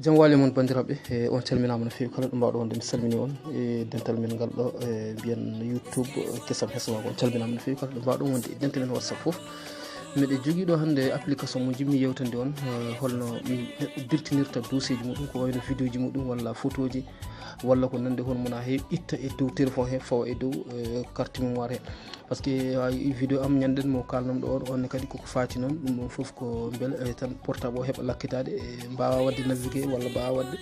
jam wali mon bandiraɓe on calminama no fewi kala ɗum mbawɗo wonde mi salmini on e dental men ngal ɗo mbiyen YouTube kesam hesama on calminama no fewi kala ɗum mbawɗo wonde e dental men WhatsApp foof miɗe jogui ɗo hande application mo jimmi yewtande on holno neɗɗo dirtinirta dossier ji muɗum ko wayno vidéo ji muɗum walla photo ji walla ko nande hon mona heewi itta e dow téléphone he fawa e dow carte mémoire he par ce que vidéo am ñanden mo kalnam ɗo on kadi koko fati noon ɗum ɗon foof ko beele tan portable o heeɓa lakkitade e mbawa wadde navigué walla mbawa wadde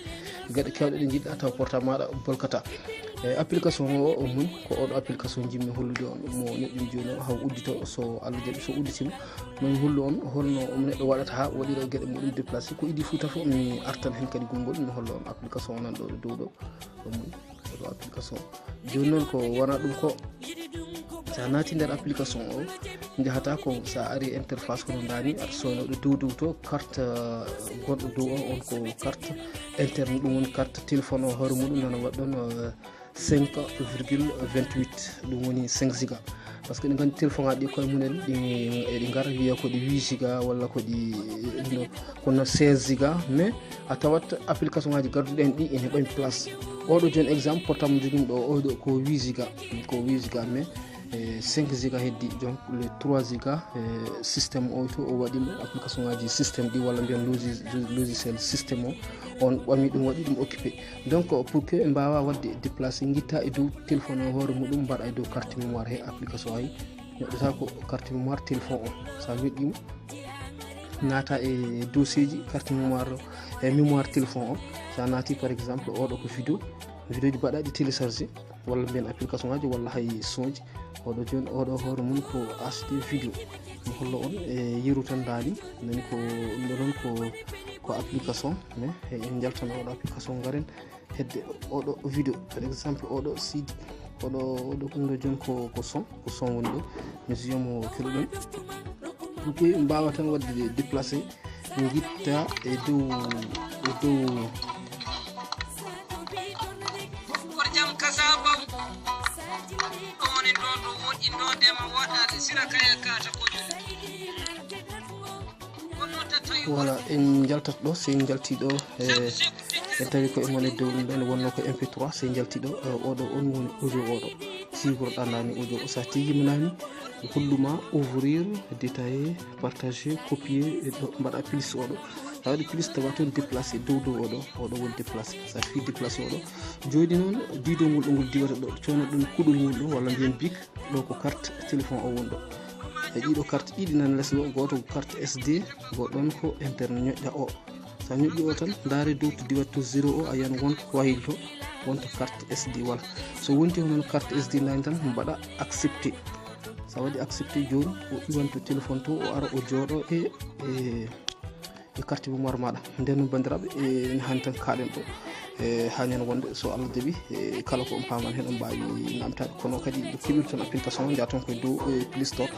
gueɗe kewɗe ɗe jiɗɗa taw portable maɗa bolkata application o mun ko oɗo application jimmi hollude on mo neɗɗo joni o haw uddito so Allah jaaɓi so udditima min hollu on holno neɗɗo waɗata ha waɗira gueɗe muɗum déplacé ko idi fouta foof mi artan hen kadi gongol mi holla on application o nan ɗo dow ɗo mun oɗo application joni noon ko wona ɗum ko sa naati nder application o jahata ko sa ari interface kono dani aɗa soynoɗo dow to carte gonɗo dow on ko carte interne ɗum woni carte téléphone o hoore muɗum nana waɗɗon 5,28 ɗum woni 5 giga par ce que ɗi gandi téléphone aji ɗi koye mumen ɗi gara wiya ko ɗi 8 giga walla ko ɗi kono 16 giga mais a tawat application ngaji garduɗen ɗi ene heeɓani place oɗo joni exemple portable joguimi ɗo oɗo ko 8 giga mais 5 giga heddi donc le 3 giga système o to o waɗimo application ngaji système ɗi walla mbiyan logiciel système o on ɓami ɗum waɗi ɗum occupé donc pour que ɓe mbawa wadde déplacé guitta e dow téléphone o hoore muɗum mbaɗa e dow carte mémoire he application hay ñoɗɗata ko carte mémoire téléphone o sa weɗɗimo naata e dossier ji carte mémoire e mémoire téléphone o sa naati par exemple oɗo ko vidéo ji mbaɗaɗi téléchargé walla mbiyen application ngaji walla hay son ji oɗo joni oɗo hoore mum ko HD vidéo mi hollo on e yeru tan daali nani ko ɗum ko application mais en jaltana oɗo application garen hedde oɗo vidéo par exemple oɗo sidi oɗo ɗum ɗo joni ko son woni ɗo muséum o keɗoɗon pour que mbawa tan wadde déplacé guitta e dow voilà en jaltat ɗo so en jalti ɗo en tawi ko emone dow ɗum ɗon wonno ko mp3 so en jalti ɗo oɗo on woni audio oɗo siguroɗa nani audio o sa tiyiminani holluma ouvrir détaillé partager copier e ɗo mbaɗa plus oɗo sa waɗi plus tawa toon déplacé dow oɗo woni déplacé sa fi déplacé oɗo joni noon didol ngol diwata ɗo cowno ɗum kuɗol mum ɗo walla mbiyen bic ɗo ko carte téléphone o woni ɗo e ɗiɗo carte ɗiɗi nan less ɗo goto ko carte SD goɗɗon ko interne ñoƴƴa o sa ñoƴƴi o tan daare dow to diwat to 0 o a yiyan wonko ko wahil to wonto carte SD wala so wonti honon carte SD nani tan mbaɗa accepté sa waɗi accepté joni o iwanto téléphone to o ara o jooɗo e carte mémoire maɗa nden noon bandiraɓe hani tan kaɗen ɗo hani hen wonde so Allah jaaɓi kala ko on paman hen on mbawi namtade kono kadi ɗo keɓiri toon application o jaaton koye dow Play Store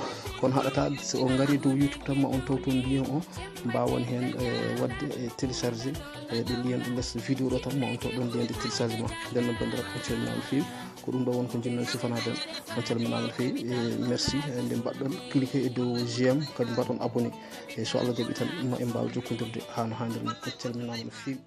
kono haɗata so on gari dow YouTube tan ma on taw toon lien o mbawon hen wadde téléchargé ɗo lien ɗo less vidéo ɗo tan ma on taw ɗon lien de téléchargement nden noon bandiraɓe on calminama no fewi ko ɗum ɗo won ko jinnon sifanaden on calminama no fewi merci nde mbaɗɗon cliqué e dow j'aime kadi mbaɗon abonné so Allah jaaɓi tan ma en mbawa jokkodirde ha no hanniri ni on calminama no fewi